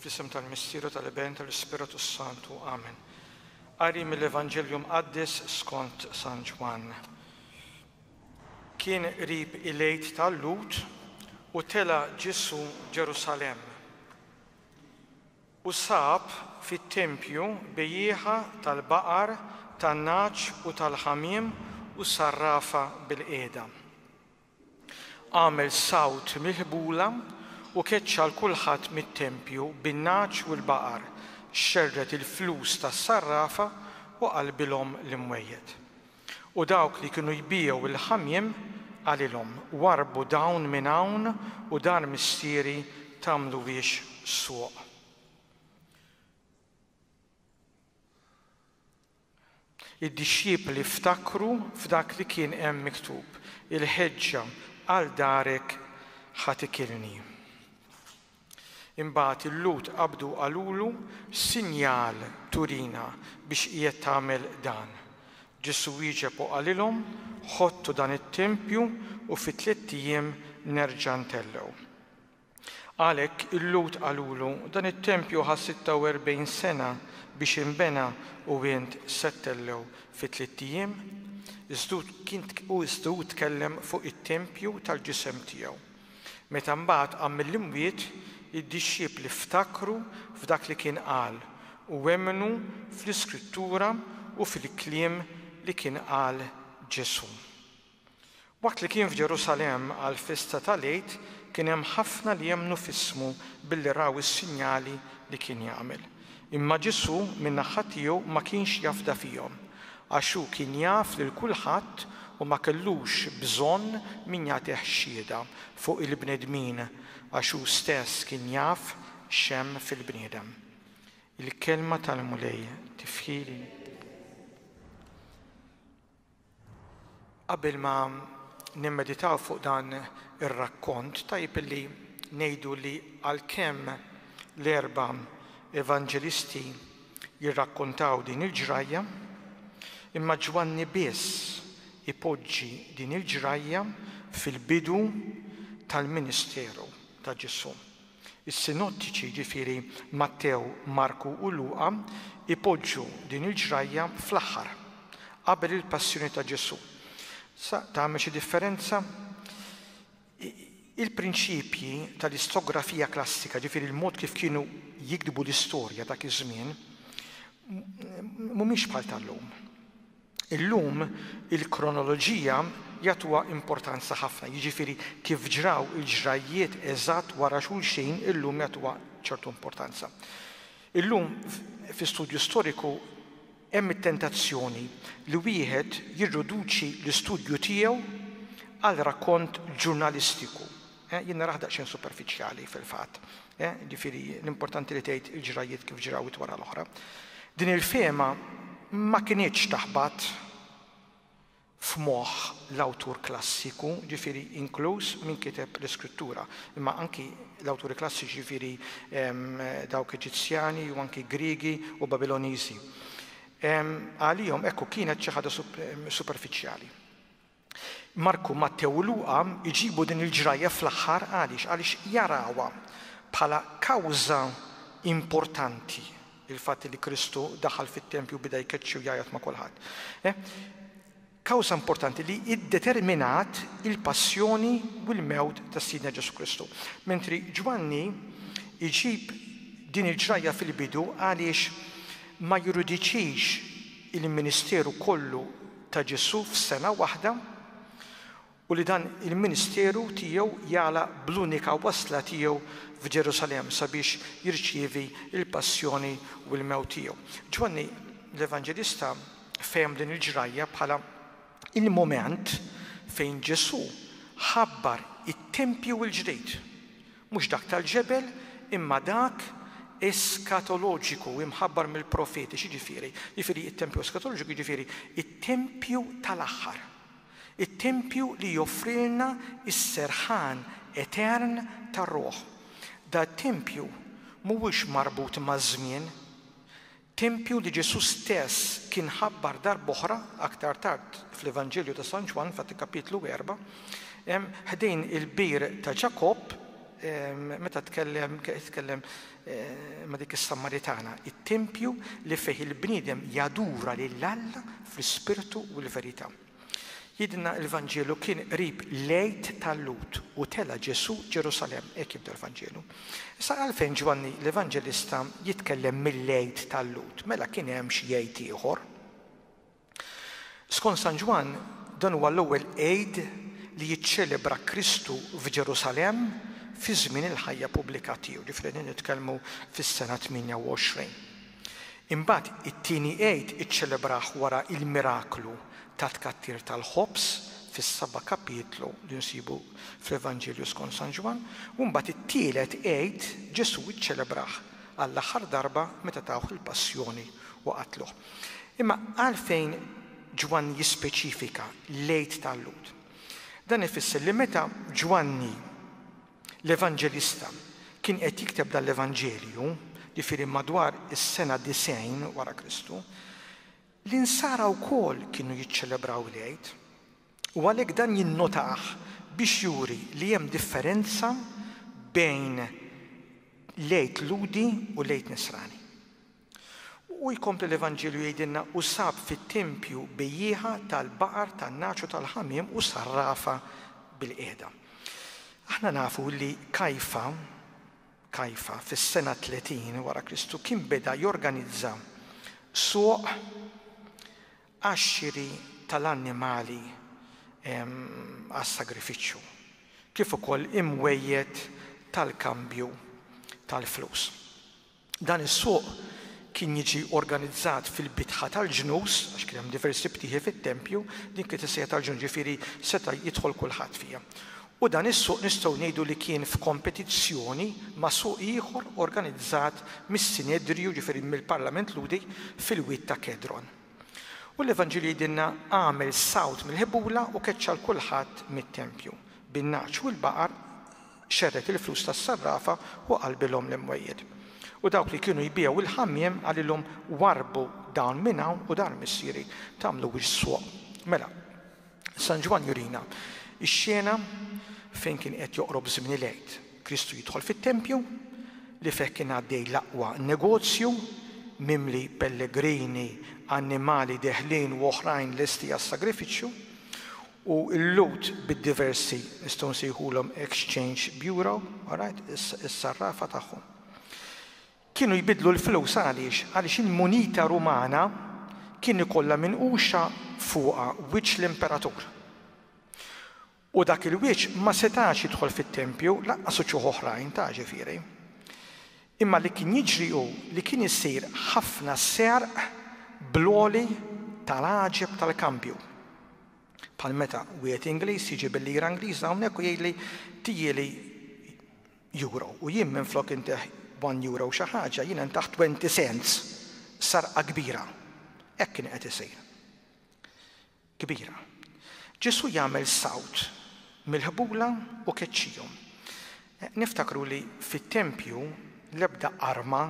Fl-isem tal-Mistieru tal-Iben tal-Ispiritu Santu. Amen. Qari mill-Evanġeljum Qaddis skont San Ġwan. Kien qrib il-Għid tal-Lut u tela Ġesu Ġerusalem. U sab fit-tempju bejjieħa tal-baqar, tan-naċ u tal-ħamiem u sarrafa bil-qiegħda. Għamel sawt mill-ħbula u keċċa l-kulħadd mit-tempju bin-naċ u l-baqar, xerret il-flus tas-sarrafa u qalbilhom l-imwejjed. U dawk li kienu jbiew il-ħamjem għalilhom warbu dawn minn hawn u dar mistieri tagħmluhiex suq. Id-dixxiepli ftakru f'dak li kien hemm miktub, il-ħeġġa għal darek ħatikilni. Imbagħad il-Lut qabdu qalulu sinjal turina biex qiegħed tagħmel dan. Ġesu wieġeb u qalilhom ħodtu dan it-tempju u fi 3 ijiem nerġa' ntellgħu. Għalhekk il-Lut qalulu dan it-tempju ħa 46 sena biex inbena u int settellgħu fi 3 ijiem. Iżdu tkellem fuq it-tempju tal-ġisem tiegħu. Meta mbagħad qam mill-imwiet id-dixxiepli ftakru f'dak li kien qal u emmnu fl-Iskrittura u fil-kliem li kien qal Ġesu. Waqt li kien f'Ġerusalem għal festa tal-Għid kien hemm ħafna li jemmnu f'ismu billi raw is-sinjali li kien jagħmel. Imma Ġesu min-naħa tiegħu ma kienx jafda fihom, għax hu kien jaf lil kulħadd u ma kellux bżonn min jagħtih xhieda fuq il-bnedmin għax hu stess kien jaf x'hemm fil-bniedem. Il-kelma tal-Mulej tifħili. Qabel ma nimmeditaw fuq dan ir-rakkont tajjeb li ngħidu li għalkemm l-erba' evanġelisti jirrakkontaw din il-ġrajja, imma Ġwanni biss ipoġġi din il-ġrajja fil-bidu tal-Ministeru ta' Ġesu. Is-sinottiċi ġifieri Mattew, Marku u Luqa ipoġġu din il-ġrajja fl-aħħar qabel il-passjoni ta' Ġesu. Tagħmel xi differenza? Il-prinċipji tal-istografija klassika, ġifieri il-mod kif kienu jikdbu l-istorja dak iż-żmien, mhumiex bħal tal-lum. Illum il-kronoloġija jagħtuha importanza ħafna, jiġifieri kif ġraw il-ġrajiet eżatt wara xulxin illum jagħtuha ċertu importanza. Illum fi-studju storiku hemm it-tentazzjoni li wieħed jirriduċi l-istudju tiegħu għal rakkont ġurnalistiku. Jien naraħ daqsxejn superfiċjali fil-fatt. Ġifieri l-importanti li tgħid il-ġrajiet kif ġrawit wara l-oħra. Din il-fehma ma kienitx taħbad f'moħħ l-awtur klassiku, ġifieri inkluż min kiteb l-Iskrittura, imma anki l-awturi klassiċi ġifieri dawk Eġizzjani u anki Griegi u Babiloniżi. Għalihom ekku kienet xi ħaġa superfiċjali. Marku, Mattew u Luqa iġibu din il-ġrajja fl-aħħar għaliex jarawha bħala kawża importanti il-fatt li Kristu daħal fit-tempju bida jkeċċi u jgħajjat ma' kulħadd. Kawża importanti li iddeterminat il-passjoni u l-mewt tas-Sidna Ġesu Kristu. Mentri Ġwanni iġib din il-ġrajja fil-bidu għaliex ma juridiċix il-Ministeru kollu ta' Ġesu f'sena waħda u li dan il-Ministeru tiegħu jala bl-unika wasla tiegħu f'Ġerusalem sabiex jirċievi il-passjoni u l-mewt tiegħu. Ġwanni l-Evanġelista fehem din il-ġrajja bħala il-moment fejn Ġesu ħabbar it-tempju l-ġdid. Mhux dak tal-ġebel imma dak eskatoloġiku imħabbar mill-profeti, xiġifieri? Jifieri it-tempju eskatoloġiku jiġifieri it-tempju tal-aħħar. It-tempju li joffrilna is-serħan etern tar-Ruħ. Da tempju mhuwiex marbut maż-żmien, tempju li Ġesu stess kien ħabbar darb'oħra aktar tard fl-Evanġelju ta' San Ġwan fil-kapitlu 4, ħdejn il-bir ta' Ġakob, meta tkellem ma' dik is-Sammaritana, it-tempju li fejn il-bniedem jadura lill-Alla fl-ispirtu u l-verità. Jidna l-Evanġelu kien qrib lejt tal-Lut u tela Ġesu Ġerusalem, hekk jibda l-Evanġelu. Issa għalfejn Ġwanni l-Evanġelista jitkellem mill-lejt tal-Lut, mela kien hemm xi jgħid ieħor. Skont San Ġwan dan huwa l-ewwel għid li jiċċelebra Kristu f'Ġerusalem fi żmien il-ħajja pubblika tiegħu, ġifieri nitkellmu fis-sena 28. Imbagħad it-tieni għid iċċelebrah wara il-miraklu ta' tkattir tal-ħobs fis-7 kapitlu li nsibu fl-Evanġelju skont San Ġwan, u mbagħad it-tielet għid Ġesu iċċelebrah għall-aħħar darba meta tawh il-passjoni u qatluh. Imma għalfejn Ġwanni jispeċifika lejt tal-Lut. Dan ifisser li meta Ġwanni l-Evanġelista kien qed jikteb dan l-Evanġelju, jifieri madwar is-sena 90 wara Kristu, l-insara wkoll kienu jiċċelebraw l-għid u għalhekk dan jinnotah biex juri li hemm differenza bejn l-għid Ludi u l-għid Nisrani. U jkompli l-Evanġelju jgħidilna u sab fit-tempju bejjieħa tal-baqar tan-naċu tal-ħamiem u sarrafa bil-qiegħda. Aħna nafu li Kajfa fis-sena 30 wara Kristu kien beda jorganizza suq għax-xiri tal-annimali għas-sagrifiċċju, kif ukoll imwejjed tal-kambju tal-flus. Dan is-suq kien jiġi organizzat fil-bitħa tal-ġnus, għax kien hemm diversi btieħi fit-tempju, din kienet is-sejħa tal-ġnus, ġifieri seta' jidħol kulħadd fiha. U dan is-suq nistgħu ngħidu li kien f'kompetizzjoni ma' suq ieħor organizzat mis-Sinedriju, ġifieri mill-Parlament Ludi fil-wied ta' Kedron. U l-Evanġelju jgħidilna għamel sawt mill-ħebula u keċċa kulħadd mit-tempju. Bin-naċ u l-baqar xerret il-flus tas-sarrafa u qalbilhom l-imwejjed. U dawk li kienu jbiegħu il-ħammiem għalilhom warbu dawn minn hawn u dan missieri tagħmlu wis-suq. Mela, San Ġwan jurina ix-xena fejn kien qed joqrob żmien il-għid. Kristu jidħol fit-tempju li fejn kien għaddej l-aqwa negozju mimli pellegrini, annimali deħlin u oħrajn lesti għas-sagrifiċċju u l-Lut bid-diversi nistgħu nsejħulhom Exchange Bureau, is-sarrafa tagħhom. Kienu jbidlu l-flus għaliex il-munita Rumana kien ikollha minquxa fuqha wiċċ l-Imperatur. U dak il-wiċċ ma setax jidħol fit-tempju laqqas uċuħ oħrajn ta' ġifieri. Imma li kien jiġri hu li kien isir ħafna serq bloli tal-għaġeb tal-kambju. Bħal meta wieħed Ingliż jiġi bil-lira Ingliża hawnhekk u jgħidli tieli euro u jien minflok inteħ 1 euro xi ħaġa jien intaħ 20 cents sarqa kbira. Hekk kien qed isir. Kbira. Ġesu jagħmel sawt mill-ħbula u keċċihom. Niftakru li fit-tempju l-ebda arma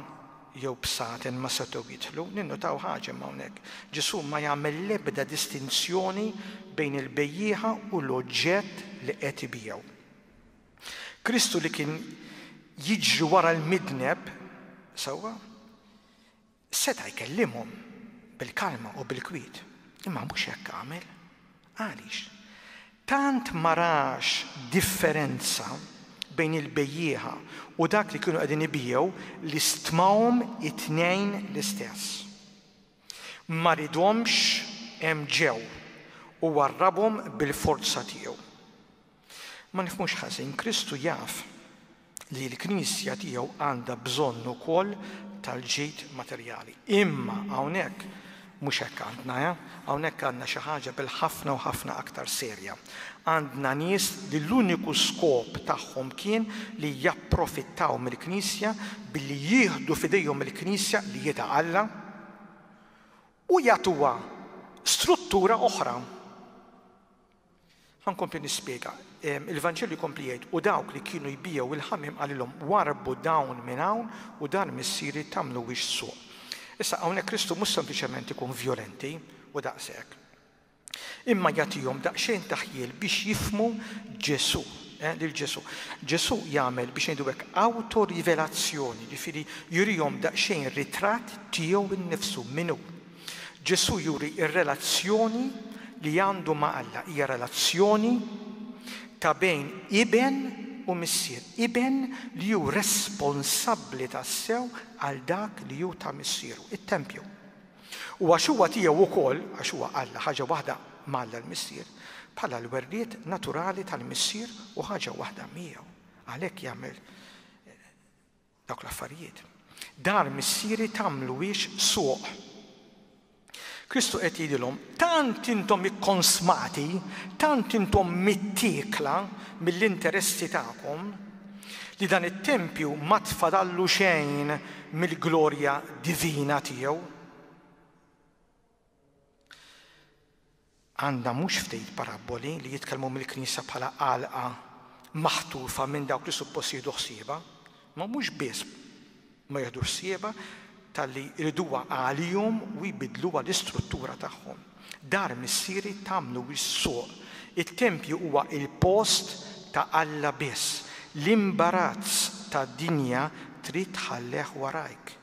jew bsaten ma setgħu jidħlu, ninnotaw ħaġa hawnhekk. Ġesu ma jagħmel l-ebda distinzjoni bejn il-bejjieħa u l-oġġett li qed ibiegħu. Kristu li kien jiġri wara l-midneb sewwa seta' jkellimhom bil-kalma u bil-kwiet. Imma mhux hekk għamel. Għaliex? Tant ma rax differenza bejn il-bejjieħa u dak li kienu qegħdin ibigħu li stmawhom it-tnejn l-istess. Ma ridhomx hemm ġew u warrabhom bil-forza tiegħu. Ma nifhmux ħażin, Kristu jaf li l-Knisja tiegħu għandha bżonn ukoll tal-ġid materjali. Imma hawnhekk mhux hekk għandna, hawnhekk għandna xi ħaġa bil-ħafna u ħafna aktar serja. Għandna nies li l-uniku skop tagħhom kien li japprofittaw mill-Knisja billi jieħdu f'idejhom il-Knisja li jitgħalla u jagħtuha struttura oħra. Ħankompli nispjega. Il-Vanġelju jkompli jgħid u dawk li kienu jbigħu il-ħamim għalilhom warbu dawn minn hawn u dan missieri tagħmlu wix suq. Issa hawnhekk Kristu mhux sempliċement ikun vjolenti u daqshekk. Imma jagħtihom daqsxejn taħjil biex jifhmu Ġesu. lil Ġesu. Ġesu jagħmel biex ngħidu hekk autorivelazzjoni, ġifieri jurihom daqsxejn ritratt tiegħu innifsu minnu. Ġesu juri r-relazzjoni li għandu ma' Alla, hija relazzjoni ta' bejn iben u missier. Iben li hu responsabbli tassew għal dak li hu ta' missieru, it-tempju. U għax huwa tiegħu wkoll, għax huwa Alla ħaġa waħda mal l-missier, bħala l-werriet naturali tal-missier u ħaġa waħda miegħu. Għalhekk jagħmel dawk l-affarijiet. Dar missieri tagħmluhiex suq. Kristu qed jgħidilhom, tant intom ikkonsmati, tant intom mittiekla mill-interessi tagħkom li dan it-tempju ma tfadallu xejn mill-glorja divina tiegħu. Għandha mhux ftit paraboli li jitkellmu mill-Knisja bħala għalqa maħtufa minn dawk li suppost jieħdu ħsieba, ma mhux biss ma jieħdu ħsieba tal-li jriduha għalihom u jbidluha l-istruttura tagħhom. Dar missieri tagħmlu s-suq. Il-tempju huwa il-post ta' Alla biss. L-imbarazz tad-dinja trid tħalleh warajk.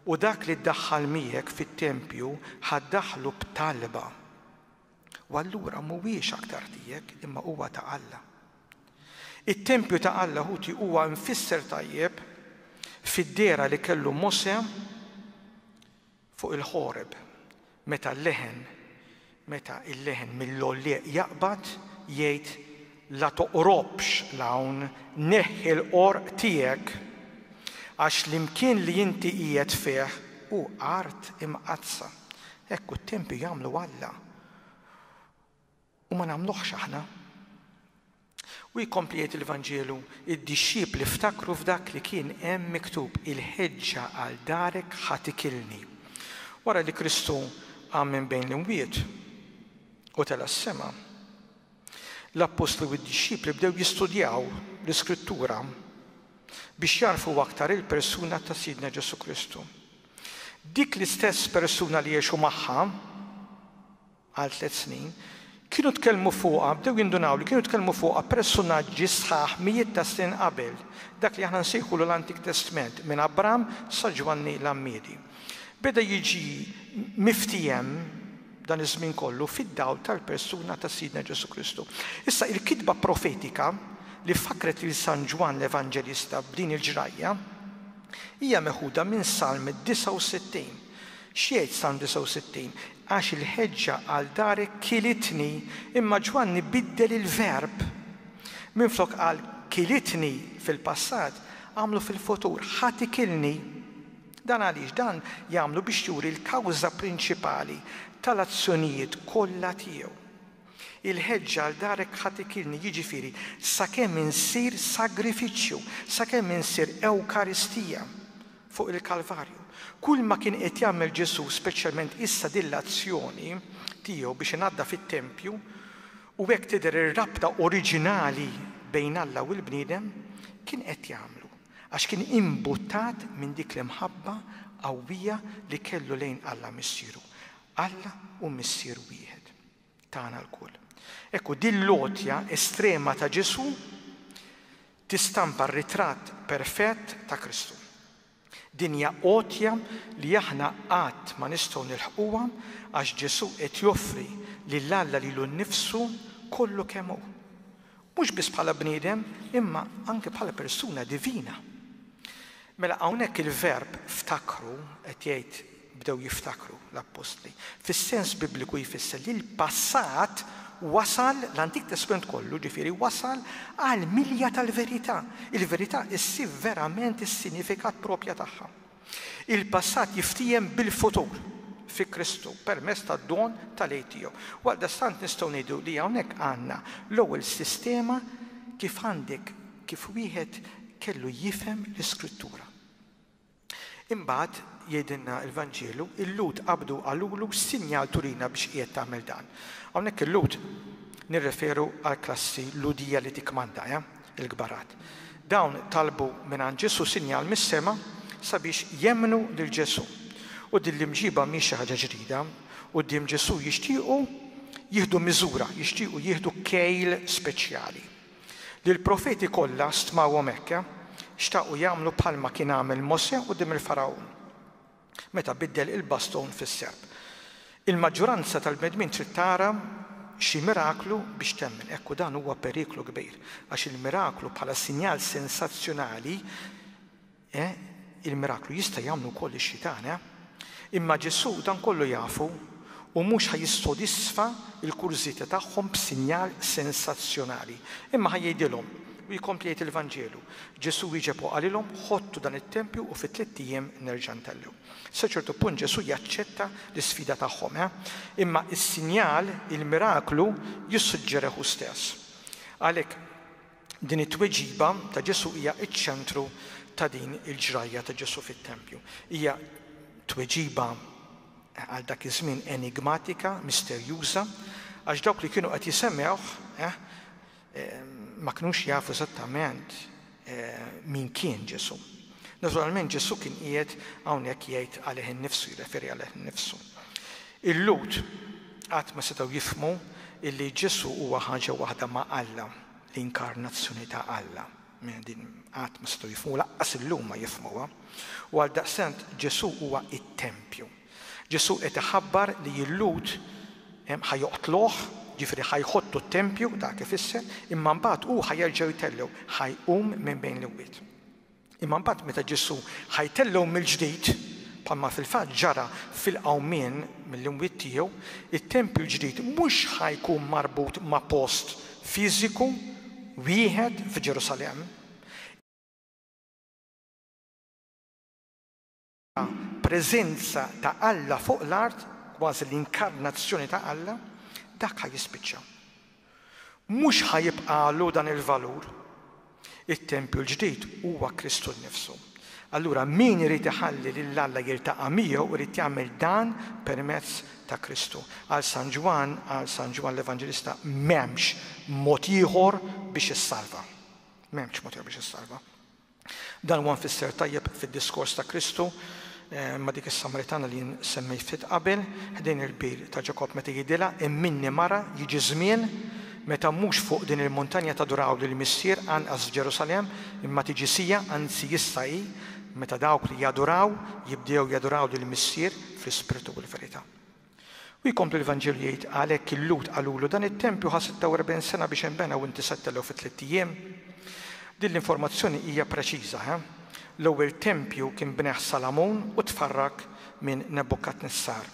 U dak li ddaħħal miegħek fit-tempju ħaddaħlu b'talba. U allura mhuwiex aktar tiegħek imma huwa ta' Alla. Il-tempju ta' Alla huwa mfisser tajjeb fid-dera li kellu Mose fuq il-ħoreb, meta il-leħen mill-ollieq jaqbad jgħid la toqrobx l-hawn neħħi l-qorq tiegħek għax l-imkien li inti qiegħed fih hu art imqazza. Ekku t-tempju jagħmlu Alla u ma nagħmluhx aħna. U jkompli jgħid il-Vanġelu, id-dixxipli ftakru f'dak li kien hemm miktub il-ħeġġa għal darek ħatikilni. Wara li Kristu qam minn bejn l-imwiet u tela s-sema, l-apostoli u d-dixxipli bdew jistudjaw l-Iskrittura biex jarfu aktar il-persuna ta' Sidna Ġesu Kristu. Dik l-istess persuna li jgħixu magħha għal 3 snin kienu tkellmu fuqha, bdew jindunaw li kienu tkellmu fuqha personaġġi sħaħ mijiet ta' snin qabel, dak li aħna nsejħulu l-Antik Testament minn Abraham sa Ġwanni l-Ammiedi. Beda jiġi miftijem dan iż-żmien kollu fid-dawl tal-persuna ta' Sidna Ġesu Kristu. Issa il-kitba profetika li fakret il San Ġwan l-Evanġelista b'din il-ġrajja hija meħuda minn Salm 69. X'jgħid Salm 69? Għax il-ħeġġa għal darek kilitni, imma Ġwanni biddel il-verb. Minflok qal kilitni fil-passat, għamlu fil-futur ħatikilni. Dan għaliex dan jagħmlu biex juri l-kawża prinċipali tal-azzjonijiet kollha tiegħu. Il-ħeġġa għal darek ħatikilni jiġifieri sakemm insir sagrifiċċju, sakemm insir Ewkaristija fuq il-Kalvarju. Kull ma kien qed jagħmel Ġesu, speċjalment issa din l-azzjoni tiegħu biex ingħadda fit-tempju u hekk tidher ir-rabta oriġinali bejn Alla u l-bniedem, kien qed jagħmlu għax kien imbuttat minn dik l-imħabba qawwija li kellu lejn Alla missieru. Alla u missier wieħed tagħna l-kull. Ekku din l-lotja estrema ta' Ġesu tistampa r-ritratt perfett ta' Kristu. Din hija qotja li aħna qatt ma nistgħu nilħquha għax Ġesu qed joffri lil Alla lilu nnifsu kollu kemm hu. Mhux biss bħala bniedem, imma anke bħala persuna divina. Mela hawnhekk il-verb ftakru qed jgħid bdew jiftakru l-Apostli. Fis-sens Bibliku jfisser li l-passat wasal l-Antik Testament kollu, ġifieri wasal għal milja tal-verità. Il-verità issir verament is-sinifikat proprja tagħha. Il-passat jiftijem bil-futur fi Kristu permezz tad-don tal-ejtiju. Għaldastant nistgħu ngħidu li hawnhekk għandna l-ewwel sistema kif wieħed kellu jifhem l-Iskrittura. Imbagħad jgħidilna l-Vanġelu, il-lut qabdu għalulu sinjal turina biex qiegħed tagħmel dan. Hawnhekk il-lut nirreferu għal klassi ludija li tikmanda, il-gbarat. Dawn talbu minn Ġesu sinjal mis-sema sabiex jemmnu lil Ġesu. U din l-imġiba mhix xi ħaġa ġdida, u dim Ġesu jixtiequ jieħdu miżura, jixtiequ jieħdu kejl speċjali. li l-profeti kollha stmawhom hekk xtaqu jagħmlu bħalma kien għamel Mosè quddiem il-Farawn meta biddel il-baston fis-serb. Il-maġġoranza tal-bnedmin trid tara xi miraklu biex temmen. Ekku dan huwa periklu kbir għax il-miraklu bħala sinjal sensazzjonali il-miraklu jista' jagħmlu wkoll ix-xitan. Imma Ġesu dan kollu jafu u mhux ħajissodisfa l-kurżità tagħhom b'sinjal sensazzjonali. Imma ħajjgħidilhom u jkompli jgħid il-Vanġelu. Ġesu wieġeb u qalilhom ħodtu dan it-tempju u fit-3 ijiem nerġa' ntellu. Sa ċertu punt Ġesu jaċċetta l-isfida tagħhom, imma s-sinjal, il-miraklu jissuġġerehu stess. Għalhekk din it-tweġiba ta' Ġesu hija ċ-ċentru ta' din il-ġrajja ta' Ġesu fit-tempju. Hija tweġiba għal dak iż-żmien enigmatika, misterjuża, għax dawk li kienu qed jisemgħuh ma kinux jafu eżattament min kien Ġesu. Naturalment Ġesu kien qiegħed hawnhekk jgħid għalih innifsu, jirreferi għalih innifsu. Il-Lut qatt ma setgħu jifhmu illi Ġesu huwa ħaġa waħda ma' Alla, l-inkarnazzjoni ta' Alla. Din qatt ma setgħu jifhmu, laqqas illum ma jifhmuha. U għaldaqstant Ġesu huwa it-tempju. Ġesu qed iħabbar li l-Lut ħajoqtluh, ġifieri ħajħottu t-tempju dak ifisser, imma mbagħad hu ħajerġgħu jtellgħu, ħajqum minn bejn l-imwiet. Imma mbagħad meta Ġesu ħajtellgħu mill-ġdid, bħalma fil-fatt ġara fil-qawmien mill-imwiet tiegħu, it-tempju l-ġdid mhux ħajkun marbut ma' post fiżiku wieħed f'Ġerusalemm. Preżenza ta' Alla fuq l-art, kważi l-inkarnazzjoni ta' Alla, dak ħajispiċċa. Mhux ħajibqalu dan il-valur. it-tempju l-ġdid huwa Kristu nnifsu. Allura min irid iħalli lil Alla jiltaqa' miegħu irid jagħmel dan permezz ta' Kristu. Għal San Ġwan l-Evanġelista m'hemmx mod ieħor biex issalva. M'hemmx mod ieħor biex issalva. Dan huwa nfisser tajjeb fid-diskors ta' Kristu ma' dik is-Samaritana li semmejt fit qabel, ħdejn il-bir ta' Ġakob meta jgħidilha imminni mara jiġi żmien meta mhux fuq din il-muntanja taduraw lil missier anqas f'Ġerusalemm imma tiġi sija anzi jista' hi meta dawk li jaduraw jibdew jaduraw lil missier fl-ispirtu u l-verità. U jkompli l-Evanġelju jgħid għalhekk il-Lut qalulu dan it-tempju ħa 46 sena biex inbena u inti settellew fi 3 ijiem. Din l-informazzjoni hija preċiża. L-ewwel tempju kien bneħ Salamon u tfarrak minn Nebukadnessar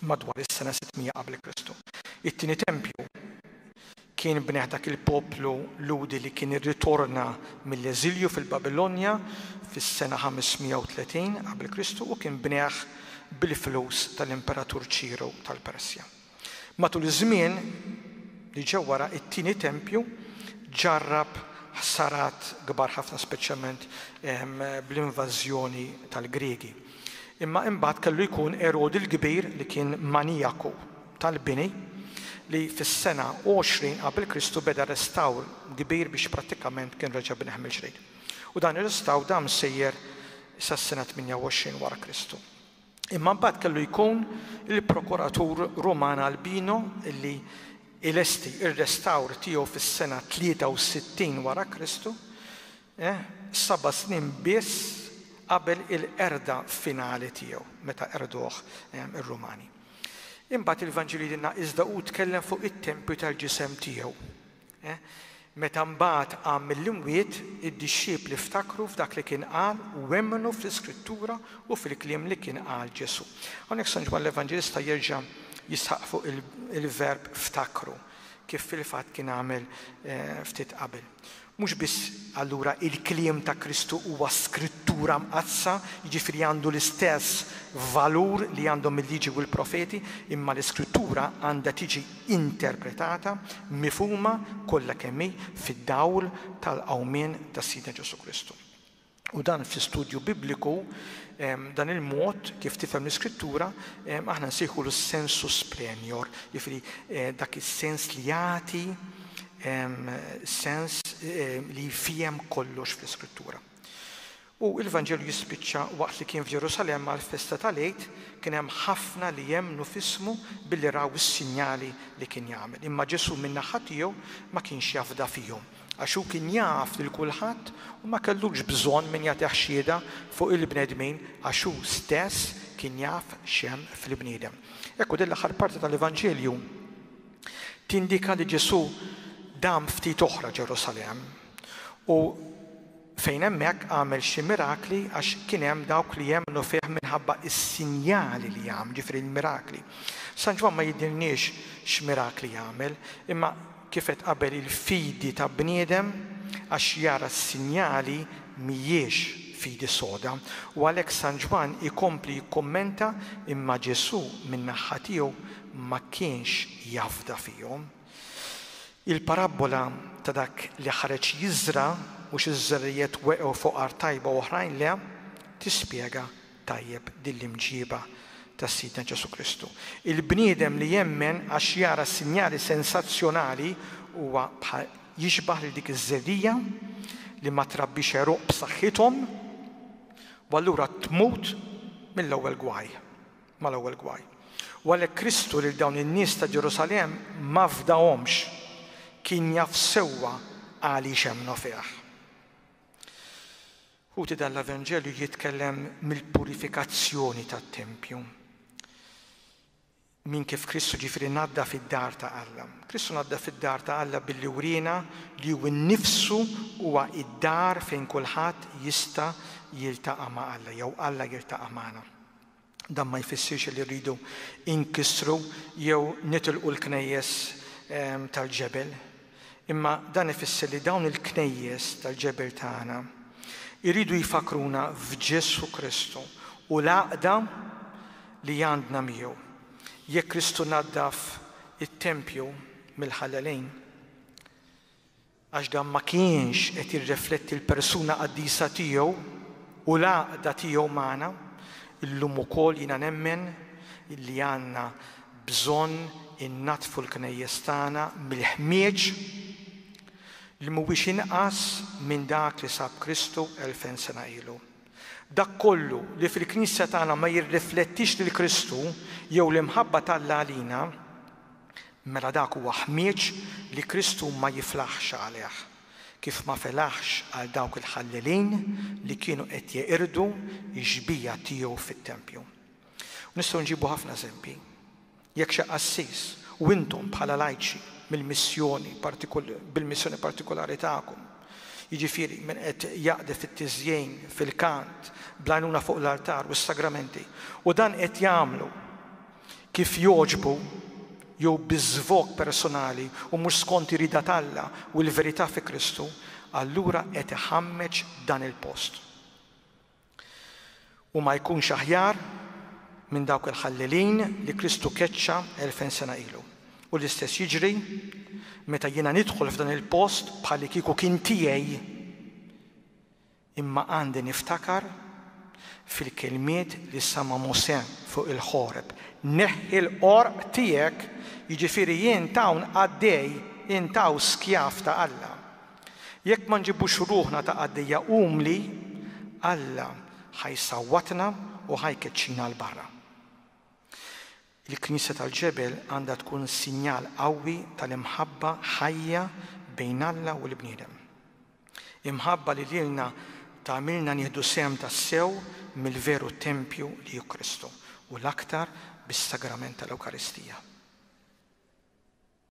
madwar is-sena 600 qabel Kristu. It-tieni tempju kien bneħ dak il-poplu ludi li kien irritorna mill-eżilju fil-Babilonja fis-sena 530 qabel Kristu u kien bneħ bil-flus tal-Imperatur Ċiru tal-Persja. Matul iż-żmien li ġew wara it-tieni tempju ġarrab ħsarat kbar ħafna speċjalment bl-invażjoni tal-Griegi. Imma imbagħad kellu jkun Erodi l-Kbir li kien manijaku tal-bini li fis-sena 20 qabel Kristu beda restawr kbir biex prattikament kien reġa' bneħ mill-ġdid. U dan ir-restawr dam sejjer sas-sena 28 wara Kristu. Imma mbagħad kellu jkun il-Prokuratur Roman Albino li il-esti ir-restawr tiegħu fis-sena 63 wara Kristu, 7 snin biss qabel il-erda finali tiegħu meta erduh ir-Rumani. Imbagħad il-Vanġili dinna iżda hu tkellem fuq it-tempju tal-ġisem tiegħu. Meta mbagħad qam mill-imwiet id-dixxiepli ftakru f'dak li kien qal u emmenu fl-Iskrittura u fil-kliem li kien qal Ġesu. Hawnhekk San Ġwan l-Evanġelista jerġa' jisħaq fuq il-verb ftakru kif fil-fatt kien għamel ftit qabel. Mhux biss allura il-kliem ta' Kristu huwa skrittura mqazza, jiġifieri għandu l-istess valur li għandhom il-liġi u l-profeti, imma l-iskrittura għandha tiġi interpretata, mifhuma kollha kemm hi fid-dawl tal-qawmien tas-Sidna Ġesu Kristu. U dan fl-istudju bibliku dan il-mod kif tifhem l-iskrittura aħna nsejħu l-sensus plenior, jiġifieri dak is-sens li jagħti sens li jfiem kollox fl-iskrittura. U l-Evanġelju jispiċċa waqt li kien f'Ġerusalemm għall-festa tal-Għid kien hemm ħafna li jemmnu f'ismu billi raw is-sinjali li kien jagħmel. Imma Ġesu min-naħa tiegħu ma kienx jafda fihom. Għax hu kien jaf lil kulħadd u ma kellux bżonn min jagħtih xhieda fuq il-bnedmin għax hu stess kien jaf x'hemm fil-bniedem. Ekku din l-aħħar parti tal-Evanġelju tindika li Ġesu dam ftit oħra Ġerusalemm u fejn hemmhekk għamel xi mirakli għax kien hemm dawk li jemmnu fih minħabba s-sinjali li jagħmel, ġifieri l-mirakli. San Ġwan ma jidilniex x'mirakli jagħmel, imma kif qed qabel il-fidi ta' bniedem għax jara s-sinjali mhijiex fidi soda u għalhekk San Ġwan ikompli jikkummenta imma Ġesu min-naħa tiegħu ma kienx jafda fihom. Il-parabola ta' dak li ħareġ jiżra u x'iż-żerrijiet weqgħu fuq art tajba oħrajn le tispjega tajjeb din l-imġiba tas-Sidna Ġesu Kristu. Il-bniedem li jemmen għax jara sinjali sensazzjonali huwa jixbaħ lil dik iż-żerrija li ma trabbix eruq b'saħħithom u allura tmut mill-ewwel gwaj, mal-ewwel gwaj. U għalhekk Kristu lil dawn in-nies ta' Ġerusalemm ma fdahomx, kien jaf sewwa għaliex hemmnu fih. Ħuti dan l-Evanġelju jitkellem mill-purifikazzjoni tat-Tempju. Min kif Kristu ġifieri nadda fid-dar ta' Alla. Kristu nadda fid-dar ta' Alla billi wrina li hu nnifsu huwa id-dar fejn kulħadd jista' jiltaqa' ma' Alla jew Alla jiltaqa' magħna. Dan ma jfissirx li rridu inkissru jew nitilqu l-knejjes tal-ġebel. Imma dan ifisser li dawn il-knejjes tal-ġebel tagħna iridu jifakruna f'Ġesu Kristu u l-għaqda li għandna miegħu. Jekk Kristu naddaf it-Tempju mill-ħallalejn għax dan ma kienx qed jirrifletti l-persuna qaddisa tiegħu u l-għaqda tiegħu magħna, illum ukoll jiena nemmen li għandna bżonn innatfu l-knejjes tagħna mill-ħmieġ li mhuwiex inqas minn dak li sab Kristu 2000 sena ilu. Dak kollu li fil-Knisja tagħna ma jirriflettix lil Kristu jew l-imħabba tagħha għalina, mela dak huwa ħmieġ li Kristu ma jiflaħx għalih, kif ma felaħx għal dawk il-ħallelin li kienu qed jeqirdu ġbija tiegħu fit-Tempju. Nistgħu nġibu ħafna eżempji. Jekk xi qassis u intom bħala lajċi bil-missjoni partikolari tagħkom, jiġifieri min qed jaqdef fit-tiżjien, fil-kant, bl-għajnuna fuq l-altar u s-sagramenti, u dan qed jagħmlu kif jogħġbu jew biżvok personali u mhux skont irida Alla u l-verità fi Kristu, allura qed iħammeġ dan il-post. U ma jkunx aħjar minn dawk il-ħallelin li Kristu keċċa 2000 sena ilu. U l-istess jiġri meta jiena nidħol f'dan il-post bħalli kieku kien tiegħi, imma għandi niftakar fil-kelmiet li sama Mosè fuq il-ħoreb. Neħħi l-qorq tiegħek, jiġifieri jien tawn għaddej intaw skjaf ta' Alla. Jekk ma nġibux ruħna ta' għaddejja umli, Alla ħajsawwatna u ħajkeċċina l-barra. Il-Knisja tal-ġebel għandha tkun sinjal qawwi tal-imħabba ħajja bejn Alla u l-bniedem. Imħabba li lilna tagħmilna nieħdu sehem tas-sew mill-veru Tempju li hu Kristu u l-aktar bis-sagrament tal-Ewkaristija.